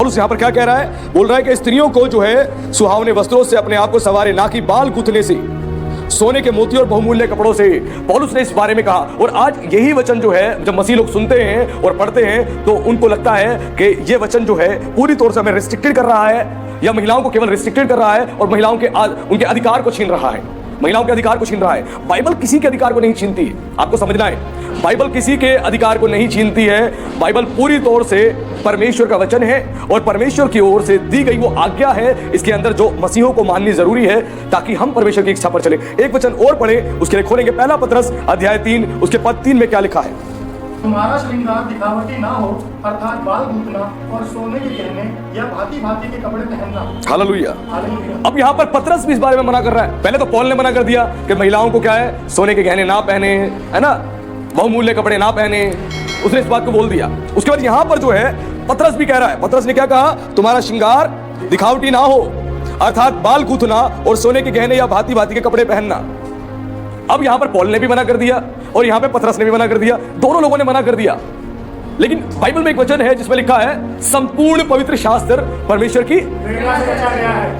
और उस यहाँ पर क्या कह रहा है? बोल रहा है कि स्त्रियों को जो है सुहावने वस्त्रों से अपने आप को सवारे, ना कि बाल गूंथने से, सोने के मोती और बहुमूल्य कपड़ों से। पौलुस ने इस बारे में कहा। और आज यही वचन जो है जब मसीह लोग सुनते हैं और पढ़ते हैं तो उनको लगता है कि ये वचन जो है पूरी तौर से हमें रिस्ट्रिक्टेड कर रहा है, या महिलाओं को केवल रिस्ट्रिक्टेड कर रहा है और महिलाओं के उनके अधिकार को छीन रहा है, महिलाओं के अधिकार को छीन रहा है। बाइबल किसी के अधिकार को नहीं छीनती है, आपको समझना है। बाइबल किसी के अधिकार को नहीं छीनती है। बाइबल पूरी तौर से परमेश्वर का वचन है और परमेश्वर की ओर से दी गई वो आज्ञा है, इसके अंदर जो मसीहों को माननी जरूरी है ताकि हम परमेश्वर की इच्छा पर चले। एक वचन और पढ़े, उसके लिए खोलेंगे पहला पतरस अध्याय 3 उसके पद 3 में क्या लिखा है? तुम्हारा श्रृंगार दिखावटी ना हो, अर्थात बाल गूंथना और सोने के गहने या भांति भांति के कपड़े पहनना। हालेलुया। हालेलुया। अब यहाँ पर पतरस भी इस बारे में मना कर रहा है। पहले तो पौल ने मना कर दिया कि महिलाओं को क्या है, सोने के गहने ना पहने, है ना, बहुमूल्य कपड़े ना पहने, उसने इस बात को बोल दिया। उसके बाद यहाँ पर जो है पतरस भी कह रहा है। पतरस ने क्या कहा? तुम्हारा श्रृंगार दिखावटी ना हो, अर्थात बाल गूंथना और सोने के गहने या भांति भांति के कपड़े पहनना। अब यहां पर पौल ने भी मना कर दिया और यहां पे पतरस ने भी मना कर दिया, दोनों लोगों ने मना कर दिया। लेकिन बाइबल में एक वचन है जिसमें लिखा है संपूर्ण पवित्र शास्त्र परमेश्वर की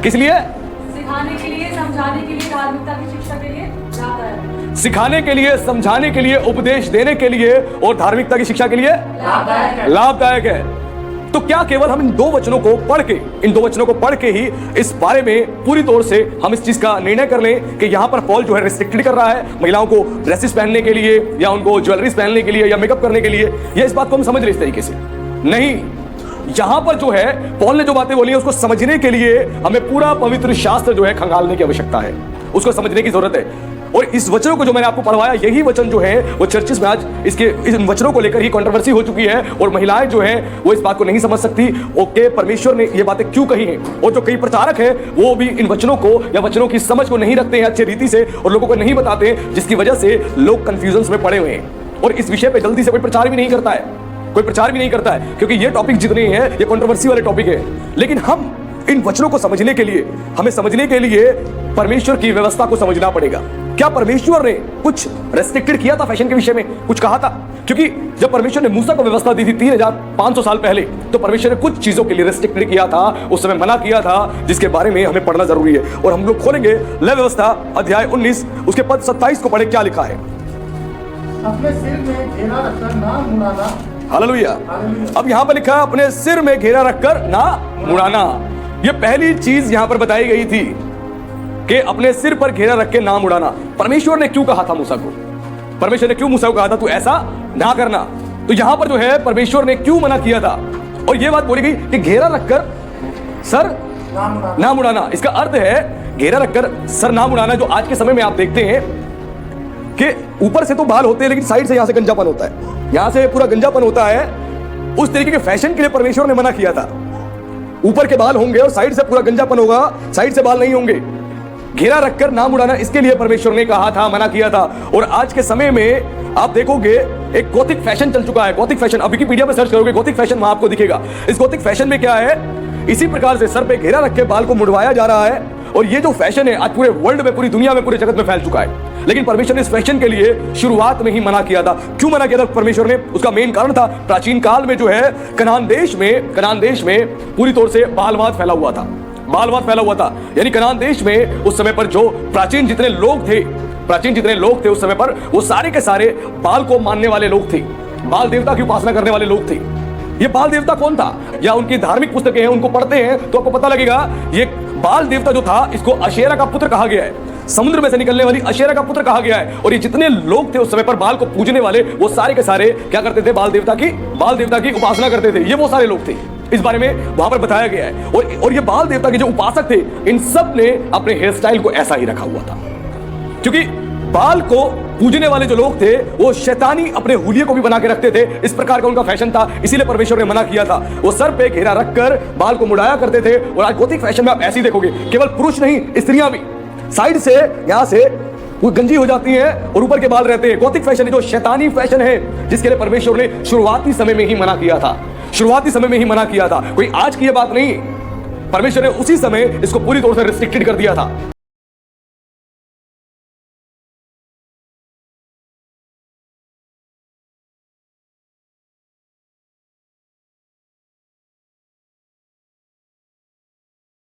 किस लिए? सिखाने के लिए, समझाने के लिए, धार्मिकता की शिक्षा के लिए लाभदायक है। सिखाने के लिए, समझाने के लिए, उपदेश देने के लिए और धार्मिकता की शिक्षा के लिए लाभदायक है। तो क्या केवल हम इन दो वचनों को पढ़ के ही इस बारे में पूरी तौर से हम इस चीज का निर्णय कर लें कि यहां पर पॉल जो है रिस्ट्रिक्टेड कर रहा है महिलाओं को ड्रेसेस पहनने के लिए या उनको ज्वेलरीज पहनने के लिए या मेकअप करने के लिए? या इस बात को हम समझ रहे इस तरीके से? नहीं, यहां पर जो है पॉल ने जो बातें बोली है उसको समझने के लिए हमें पूरा पवित्र शास्त्र जो है खंगालने की आवश्यकता है, उसको समझने की जरूरत है। और इस वचनों को जो मैंने आपको पढ़वाया, यही वचन जो है वो चर्चिस में आज इस वचनों को लेकर ही कंट्रोवर्सी हो चुकी है और महिलाएं जो है वो इस बात को नहीं समझ सकती ओके परमेश्वर ने ये बातें क्यों कही हैं। और जो कई प्रचारक है वो भी इन वचनों को या वचनों की समझ को नहीं रखते हैं अच्छे रीति से और लोगों को नहीं बताते, जिसकी वजह से लोग कंफ्यूजन में पड़े हुए हैं और इस विषय पर जल्दी से कोई प्रचार भी नहीं करता है, क्योंकि ये टॉपिक जितने हैं ये कंट्रोवर्सी वाले टॉपिक है। लेकिन हम इन वचनों को समझने के लिए, हमें समझने के लिए परमेश्वर की व्यवस्था को समझना पड़ेगा। क्या परमेश्वर ने कुछ रेस्ट्रिक्टेड किया था फैशन के विषय में? कुछ कहा था? क्योंकि जब परमेश्वर ने मूसा को व्यवस्था दी थी 3500 साल पहले, तो परमेश्वर ने कुछ चीजों के लिए रेस्ट्रिक्टेड किया था, उस समय मना किया था, जिसके बारे में हमें पढ़ना जरूरी है। और हम लोग खोलेंगे लय व्यवस्था अध्याय 19 उसके पद 27 को पढ़े, क्या लिखा है? अपने सिर में घेरा रखकर ना मुड़ाना। हालेलुया। अब यहां पर लिखा है अपने सिर में घेरा रखकर ना मुड़ाना। यह पहली चीज यहां पर बताई गई थी कि अपने सिर पर घेरा रख के नाम उड़ाना। परमेश्वर ने क्यों कहा था मूसा को? परमेश्वर ने क्यों मूसा को कहा था तू ऐसा ना करना? तो यहां पर जो है परमेश्वर ने क्यों मना किया था? और यह बात बोली गई कि घेरा रखकर सर ना उड़ाना। इसका अर्थ है घेरा रखकर सर ना उड़ाना। जो आज के समय में आप देखते हैं कि ऊपर से तो बाल होते हैं लेकिन साइड से यहां से गंजापन होता है, यहां से पूरा गंजापन होता है, उस तरीके के फैशन के लिए परमेश्वर ने मना किया था। ऊपर के बाल होंगे और साइड से पूरा गंजापन होगा, साइड से बाल नहीं होंगे। घेरा रखकर नाम उड़ाना, इसके लिए परमेश्वर ने कहा था, मना किया था। और आज के समय में आप देखोगे एक गॉथिक फैशन चल चुका है। गॉथिक फैशन, अब विकिपीडिया पे सर्च करोगे गॉथिक फैशन, वहां आपको दिखेगा। इस गॉथिक फैशन में क्या है? इसी प्रकार से सर पे घेरा रख के बाल को मुड़वाया जा रहा है। और ये जो फैशन है आज पूरे वर्ल्ड में, पूरी दुनिया में, पूरे जगत में फैल चुका है। लेकिन परमेश्वर ने इस फैशन के लिए शुरुआत में ही मना किया था। क्यों मना किया था परमेश्वर ने? उसका मेन कारण था प्राचीन काल में जो है कनान देश में पूरी तौर से बालवाद फैला हुआ था। यानी कनान देश में उस समय पर जो प्राचीन जितने लोग थे उस समय पर वो सारे के सारे बाल को मानने वाले लोग थे, बाल देवता की उपासना करने वाले लोग थे। ये बाल देवता कौन था? या उनकी धार्मिक पुस्तकें हैं, उनको पढ़ते हैं तो आपको पता लगेगा ये बाल देवता जो था इसको अशेरा का पुत्र कहा गया है। समुद्र में से निकलने वाली अशेरा का पुत्र कहा गया है। और ये जितने लोग थे उस समय पर बाल को पूजने वाले, वो सारे के सारे क्या करते थे? बाल देवता की उपासना करते थे। ये वो सारे लोग थे, इस बारे में वहां पर बताया गया है। और ये बाल देवता के जो उपासक थे, इन सब ने अपने हेयर स्टाइल को ऐसा ही रखा हुआ था, क्योंकि बाल को पूजने वाले जो लोग थे वो शैतानी अपने हुलिये को भी बना के रखते थे। इस प्रकार का उनका फैशन था, इसीलिए परमेश्वर ने मना किया था। वो सर पे घेरा रखकर बाल को मुड़ाया करते थे। और आज गॉथिक फैशन में आप ऐसे ही देखोगे, केवल पुरुष नहीं, स्त्रियां भी साइड से यहां से वो गंजी हो जाती हैं और ऊपर के बाल रहते हैं। गॉथिक फैशन जो शैतानी फैशन है, जिसके लिए परमेश्वर ने शुरुआती समय में ही मना किया था। कोई आज की ये बात नहीं, परमेश्वर ने उसी समय इसको पूरी तौर से रिस्ट्रिक्टेड कर दिया था।